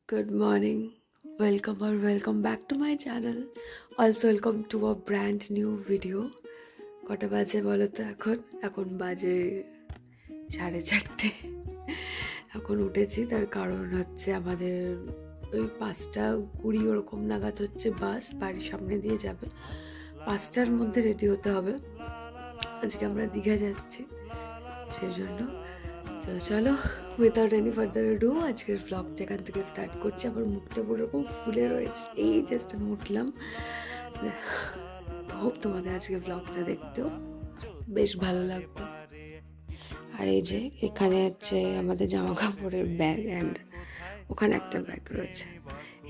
Good morning. Welcome back to my channel. Also welcome to a brand new video. কটা বাজে বলো তো এখন বাজে 4:30। এখন উঠেছি, তার কারণ হচ্ছে আমাদের ওই 5:20 ওরকম নাগাদ হচ্ছে বাস বাড়ির সামনে দিয়ে যাবে। 5টার মধ্যে রেডি হতে হবে। আজকে আমরা দীঘা যাচ্ছি, সেই জন্য চলো উইদাউট এনি ফার্দার ডু আজকের ব্লগটা এখান থেকে স্টার্ট করছি। আবার মুখটা পুরো এরকম ফুলে রয়েছে, এই জাস্ট আমি উঠলাম। হোপ তোমাদের আজকের ব্লগটা দেখতেও বেশ ভালো লাগবে। আর এই যে এখানে হচ্ছে আমাদের জামা কাপড়ের ব্যাগ, অ্যান্ড ওখানে একটা ব্যাগ রয়েছে,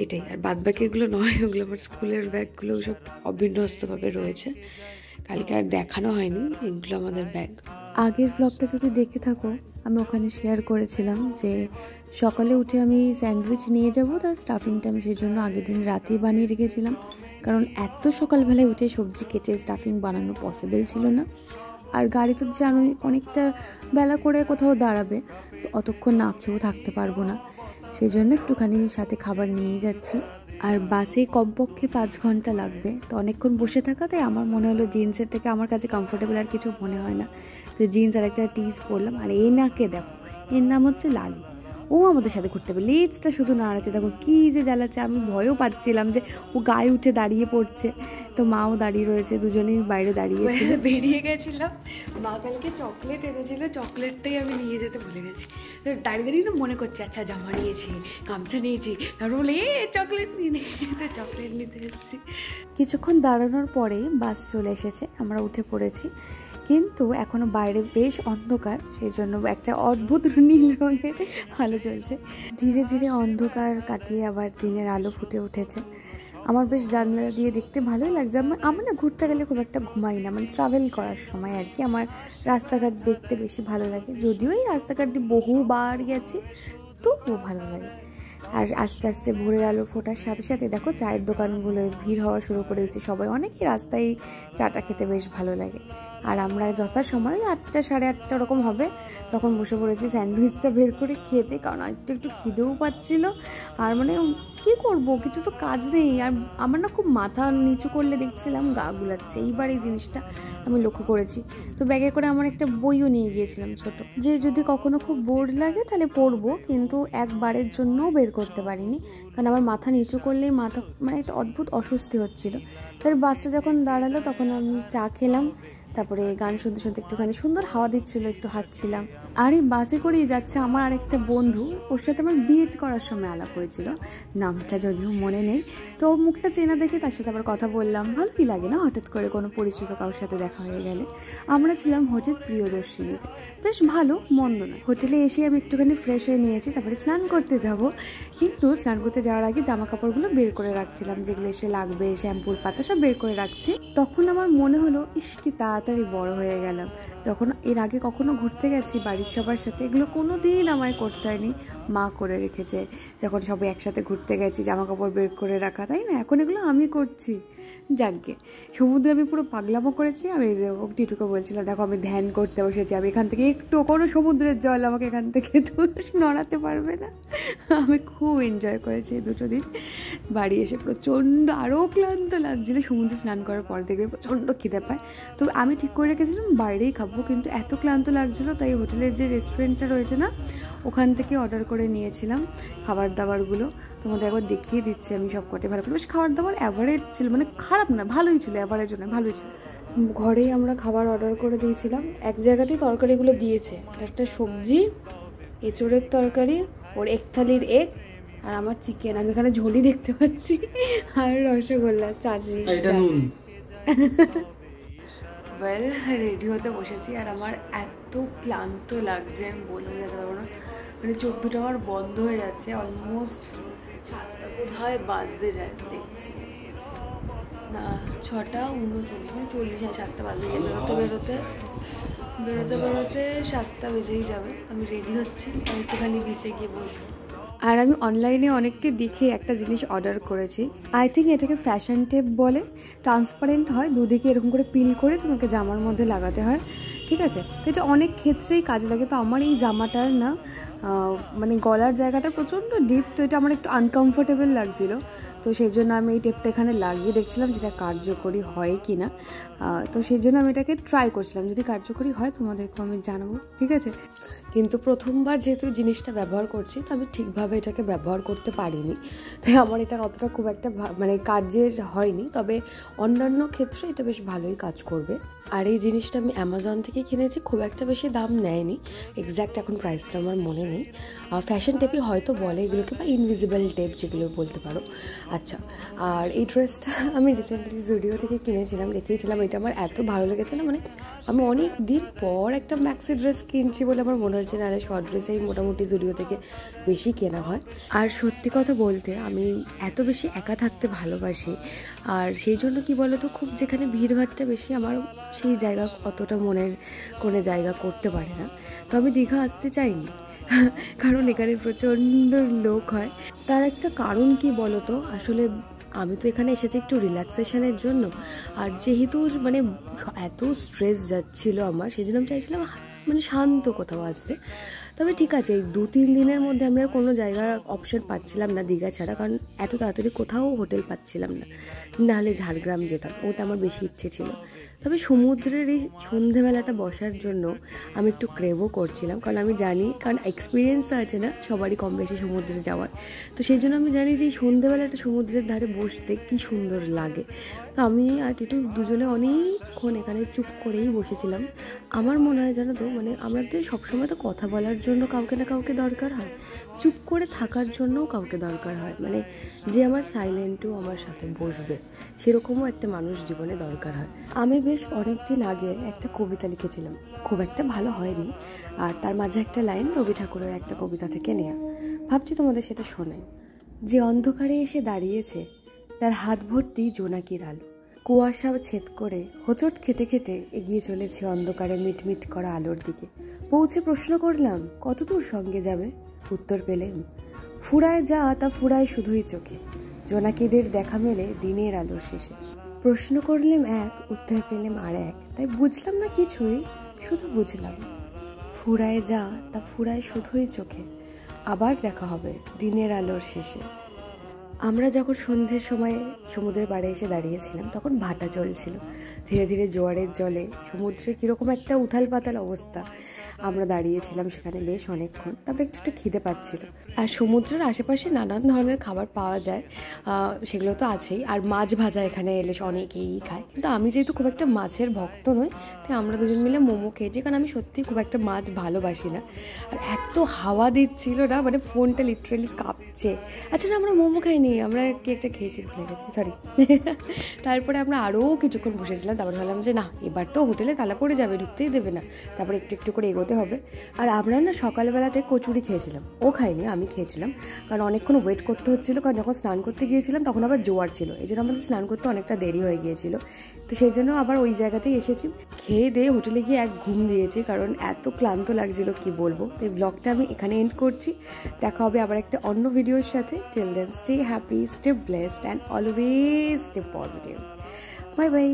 এটাই। আর বাদ বাকি এগুলো নয়, ওগুলো আমার স্কুলের ব্যাগগুলো সব অবিন্যস্তভাবে রয়েছে, কালকে আর দেখানো হয়নি। এগুলো আমাদের ব্যাগ। আগের ব্লগটা যদি দেখে থাকো, আমি ওখানে শেয়ার করেছিলাম যে সকালে উঠে আমি স্যান্ডউইচ নিয়ে যাব, তার স্টাফিংটা আমি সেই জন্য আগের দিন রাতেই বানিয়ে রেখেছিলাম, কারণ এত সকালবেলায় উঠে সবজি কেটে স্টাফিং বানানো পসিবল ছিল না। আর গাড়ি তো জানোই অনেকটা বেলা করে কোথাও দাঁড়াবে, তো অতক্ষণ না খেয়েও থাকতে পারবো না, সেই জন্য একটুখানি সাথে খাবার নিয়েই যাচ্ছি। আর বাসে কমপক্ষে 5 ঘন্টা লাগবে, তো অনেকক্ষণ বসে থাকা, তাই আমার মনে হলো জিন্সের থেকে আমার কাছে কমফোর্টেবল আর কিছু মনে হয় না, তো জিন্স আর একটা টিস পরলাম। আর এই নাকে দেখো, এর নাম হচ্ছে লালি, ও আমাদের সাথে ঘুরতে হবে, লেজটা শুধু নাড়াচ্ছে, দেখো কী যে জ্বালাচ্ছে। আমি ভয়ও পাচ্ছিলাম যে ও গায়ে উঠে দাঁড়িয়ে পড়ছে, তো মাও দাঁড়িয়ে রয়েছে, দুজনেই বাইরে দাঁড়িয়েছিল। বেরিয়ে গেছিলাম, মা কালকে চকলেট এনেছিল, চকলেটটাই আমি নিয়ে যেতে ভুলে গেছি। তো দাঁড়িয়ে দাঁড়িয়ে না মনে করছি, আচ্ছা জামা নিয়েছি, গামছা নিয়েছি, তারপর বলে চকলেট নিয়ে নে, তো চকলেট নিতে এসেছি। কিছুক্ষণ দাঁড়ানোর পরে বাস চলে এসেছে, আমরা উঠে পড়েছি, কিন্তু এখনও বাইরে বেশ অন্ধকার, সেই জন্য একটা অদ্ভুত নীল রঙের আলো চলছে। ধীরে ধীরে অন্ধকার কাটিয়ে আবার দিনের আলো ফুটে উঠেছে। আমার বেশ জানলা দিয়ে দেখতে ভালোই লাগছে। আমার না ঘুরতে গেলে খুব একটা ঘুমাই না, মানে ট্রাভেল করার সময় আর কি, আমার রাস্তাঘাট দেখতে বেশি ভালো লাগে, যদিও এই রাস্তাঘাট দিয়ে বহুবার গেছি, তবুও ভালো লাগে। আর আস্তে আস্তে ভোরের আলো ফোটার সাথে সাথে দেখো চায়ের দোকানগুলোয় ভিড় হওয়া শুরু করে দিয়েছে, সবাই অনেকেই রাস্তায় চাটা খেতে বেশ ভালো লাগে। আর আমরা যথাসময় 8টা 8:30 ওরকম হবে, তখন বসে পড়েছি স্যান্ডউইচটা বের করে খেতে, কারণ একটু খিদেও পাচ্ছিল। আর মানে কী করবো, কিছু তো কাজ নেই। আর আমার না খুব মাথা নিচু করলে দেখছিলাম গা গুলাচ্ছে, এইবার এই জিনিসটা আমি লক্ষ্য করেছি। তো ব্যাগে করে আমার একটা বইও নিয়ে গিয়েছিলাম ছোট, যে যদি কখনো খুব বোর লাগে তাহলে পড়বো, কিন্তু একবারের জন্যও বের করতে পারিনি, কারণ আমার মাথা নিচু করলেই মাথা মানে একটা অদ্ভুত অস্বস্তি হচ্ছিল। তার বাসটা যখন দাঁড়ালো তখন আমি চা খেলাম, তারপরে গান শুনতে শুনতে একটুখানি সুন্দর হাওয়া দিচ্ছিল, একটু হাঁটছিলাম। আর এই বাসে করেই যাচ্ছে আমার আরেকটা বন্ধু, ওর সাথে আমার বিএড করার সময় আলাপ হয়েছিল, নামটা যদিও মনে নেই। তো মুখটা চেনা দেখে তার সাথে আবার কথা বললাম, ভালোই লাগে না হঠাৎ করে কোনো পরিচিত কারোর সাথে দেখা হয়ে গেলে। আমরা ছিলাম হোটেল প্রিয়দর্শিনীতে, বেশ ভালো, মন্দ নয়। হোটেলে এসে আমি একটুখানি ফ্রেশ হয়ে নিয়েছি, তারপরে স্নান করতে যাব, কিন্তু স্নান করতে যাওয়ার আগে জামা কাপড়গুলো বের করে রাখছিলাম, যেগুলো এসে লাগবে, শ্যাম্পুর পাতা সব বের করে রাখছি। তখন আমার মনে হলো, ইস কি তাড়াতাড়ি বড় হয়ে গেলাম। যখন এর আগে কখনো ঘুরতে গেছি বাড়ির সবার সাথে, এগুলো কোনো দিন আমায় করতে হয়নি, মা করে রেখেছে। যখন সবাই একসাথে ঘুরতে গেছি জামা কাপড় বের করে রাখা, তাই না, এখন এগুলো আমি করছি। যাকগে, সমুদ্রে আমি পুরো পাগলামো করেছি। আমি টিটুকে বলছিলাম, দেখো আমি ধ্যান করতে বসেছি, আমি এখান থেকে একটু কোনো সমুদ্রের জল আমাকে এখান থেকে নড়াতে পারবে না। আমি খুব এনজয় করেছি এই 2 দিন। বাড়ি এসে প্রচণ্ড আরও ক্লান্ত লাগছিল, সমুদ্রে স্নান করার পর দেখবে প্রচণ্ড খিদে পায়, তো আমি ঠিক করে রেখেছিলাম বাইরেই খাবো, কিন্তু এত ক্লান্ত লাগছিলো, তাই হোটেলের যে রেস্টুরেন্টটা রয়েছে না, ওখান থেকে অর্ডার করে নিয়েছিলাম খাবার দাবারগুলো। তোমাদের একবার দেখিয়ে দিচ্ছি আমি সব কটাই ভালো করে। বেশ খাবার দাবার অ্যাভারেজ ছিল, মানে খারাপ না, ভালোই ছিল, অ্যাভারেজ না, ভালোই ছিল। ঘরেই আমরা খাবার অর্ডার করে দিয়েছিলাম, এক জায়গাতেই তরকারিগুলো দিয়েছে, একটা সবজি, এঁচোড়ের তরকারি, ওর 1 থালির এগ, আর আমার চিকেন, আমি এখানে ঝোলই দেখতে পাচ্ছি, আর রসগোল্লা, চাটনি, ওয়েল রেডি হতে বসেছি। আর আমার এত ক্লান্ত লাগছে আমি বলে যেতে পারবো না, মানে চোখ দুটো আমার বন্ধ হয়ে যাচ্ছে। অলমোস্ট 7টা বোধ হয় বাজতে যায়, দেখছি না 6:39, মানে 40, 7টা বাজে, বেরোতে 7টা বেজেই যাবে। আমি রেডি হচ্ছি, আমি একটুখানি বিচে গিয়ে বসবো। আর আমি অনলাইনে অনেককে দেখে একটা জিনিস অর্ডার করেছি, আই থিঙ্ক এটাকে ফ্যাশন টেপ বলে, ট্রান্সপারেন্ট হয়, দুদিকে এরকম করে পিল করে তোমাকে জামার মধ্যে লাগাতে হয়, ঠিক আছে। তো এটা অনেক ক্ষেত্রেই কাজে লাগে। তো আমার এই জামাটার না মানে গলার জায়গাটা প্রচণ্ড ডিপ, তো এটা আমার একটু আনকমফোর্টেবল লাগছিলো। তো সেই জন্য আমি এই টেপটা এখানে লাগিয়ে দেখছিলাম যেটা কার্যকরী হয় কি না। তো সেই জন্য আমি এটাকে ট্রাই করছিলাম, যদি কার্যকরী হয় তোমাদেরকেও আমি জানাবো, ঠিক আছে। কিন্তু প্রথমবার যেহেতু জিনিসটা ব্যবহার করছি, তো আমি ঠিকভাবে এটাকে ব্যবহার করতে পারিনি, তাই আমার এটা অতটা খুব একটা মানে কাজের হয়নি। তবে অন্যান্য ক্ষেত্রে এটা বেশ ভালোই কাজ করবে। আর এই জিনিসটা আমি অ্যামাজন থেকে কিনেছি, খুব একটা বেশি দাম নেয়নি, এক্স্যাক্ট এখন প্রাইসটা আমার মনে নেই। ফ্যাশন টেপই হয়তো বলে এগুলোকে, বা ইনভিজিবল টেপ যেগুলো বলতে পারো। আচ্ছা, আর এই ড্রেসটা আমি রিসেন্টলি জুডিও থেকে কিনেছিলাম, দেখিয়েছিলাম। এটা আমার এত ভালো লেগেছে না, মানে আমি অনেক দিন পর একটা ম্যাক্সি ড্রেস কিনছি বলে আমার মনে হচ্ছে, নাহলে শর্ট ড্রেসেই মোটামুটি জুডিও থেকে বেশি কেনা হয়। আর সত্যি কথা বলতে আমি এত বেশি একা থাকতে ভালোবাসি, আর সেই জন্য কি বলতো, খুব যেখানে ভিড়ভাড়টা বেশি, আমার সেই জায়গা অতটা মনের কোনো জায়গা করতে পারে না। তো আমি দীঘা আসতে চাইনি, কারণ এখানে প্রচণ্ড লোক হয়। তার একটা কারণ কি বলতো, আসলে আমি তো এখানে এসেছি একটু রিল্যাক্সেশনের জন্য, আর যেহেতু মানে এত স্ট্রেস যাচ্ছিলো আমার, সেই জন্য আমি চাইছিলাম মানে শান্ত কোথাও আসতে। তবে ঠিক আছে, এই 2-3 দিনের মধ্যে আমি আর কোনো জায়গার অপশন পাচ্ছিলাম না দীঘা ছাড়া, কারণ এত তাড়াতাড়ি কোথাও হোটেল পাচ্ছিলাম না, নাহলে ঝাড়গ্রাম যেতাম, ওটা আমার বেশি ইচ্ছে ছিল। তবে সমুদ্রের এই সন্ধেবেলাটা বসার জন্য আমি একটু ক্রেভও করছিলাম, কারণ আমি জানি, কারণ এক্সপিরিয়েন্স তো আছে না সবারই কম বেশি সমুদ্রে যাওয়ার, তো সেই জন্য আমি জানি যে এই সন্ধেবেলাটা সমুদ্রের ধারে বসতে কী সুন্দর লাগে। তো আমি আর টিটু দুজনে অনেকক্ষণ এখানে চুপ করেই বসেছিলাম। আমার মনে হয় জানো তো, মানে আমাদের সবসময় তো কথা বলার জন্য কাউকে না কাউকে দরকার হয়, চুপ করে থাকার জন্যও কাউকে দরকার হয়, মানে যে আমার সাইলেন্টও আমার সাথে বসবে, সেরকমও একটা মানুষ জীবনে দরকার হয়। আমি বেশ অনেক দিন আগে একটা কবিতা লিখেছিলাম, খুব একটা ভালো হয়নি, আর তার মাঝে একটা লাইন রবি ঠাকুরের একটা কবিতা থেকে নেয়া, ভাবছি তোমাদের সেটা শোনাই। যে অন্ধকারে এসে দাঁড়িয়েছে, তার হাত ভর্তি জোনাকির আলো, কুয়াশা ছেদ করে হোঁচট খেতে খেতে এগিয়ে চলেছে অন্ধকারে মিটমিট করা আলোর দিকে। পৌঁছে প্রশ্ন করলাম, কত দূর সঙ্গে যাবে? উত্তর পেলেন, ফুরায় যা তা ফুরায় শুধুই চোখে, জোনাকিদের দেখা মেলে দিনের আলোর শেষে। প্রশ্ন করলাম এক, উত্তর পেলাম আর এক, তাই বুঝলাম না কিছুই, শুধু বুঝলাম ফুরায় যা তা ফুরায় শুধুই চোখে, আবার দেখা হবে দিনের আলোর শেষে। আমরা যখন সন্ধ্যের সময় সমুদ্রের পাড়ে এসে দাঁড়িয়েছিলাম, তখন ভাটা চলছিল, ধীরে ধীরে জোয়ারের জলে সমুদ্রে কীরকম একটা উথাল পাতাল অবস্থা। আমরা দাঁড়িয়েছিলাম সেখানে বেশ অনেকক্ষণ, তারপরে একটু একটু খিদে পাচ্ছিল। আর সমুদ্রের আশেপাশে নানান ধরনের খাবার পাওয়া যায়, সেগুলো তো আছেই। আর মাছ ভাজা এখানে এলে অনেকেই খায়, কিন্তু আমি যেহেতু খুব একটা মাছের ভক্ত নই, তাই আমরা দুজন মিলে মোমো খেয়েছি, কারণ আমি সত্যি খুব একটা মাছ ভালোবাসি না। আর এত হাওয়া দিচ্ছিল না, মানে ফোনটা লিটারেলি কাঁপছে। আচ্ছা না, আমরা মোমো খাইনি, আমরা কি একটা খেয়েছি ভুলে গেছি, সরি। তারপরে আমরা আরও কিছুক্ষণ বসেছিলাম, তারপরে ভাবলাম যে না, এবার তো হোটেলে তালা পড়ে যাবে, ঢুকতেই দেবে না, তারপরে একটু একটু করে এগোতে হবে। আর আমরা না সকালবেলাতে কচুরি খেয়েছিলাম, ও খাইনি, আমি খেয়েছিলাম, কারণ অনেকক্ষণ ওয়েট করতে হচ্ছিলো, কারণ যখন স্নান করতে গিয়েছিলাম তখন আবার জোয়ার ছিল, এই জন্য আমাদের স্নান করতে অনেকটা দেরি হয়ে গিয়েছিল। তো সেই জন্য আবার ওই জায়গাতেই এসেছি, খেয়ে দিয়ে হোটেলে গিয়ে এক ঘুম দিয়েছি, কারণ এত ক্লান্ত লাগছিল কি বলবো। তো এই ব্লগটা আমি এখানে এন্ড করছি, দেখা হবে আবার একটা অন্য ভিডিওর সাথে। Till then stay happy, stay blessed and always stay positive. Bye by.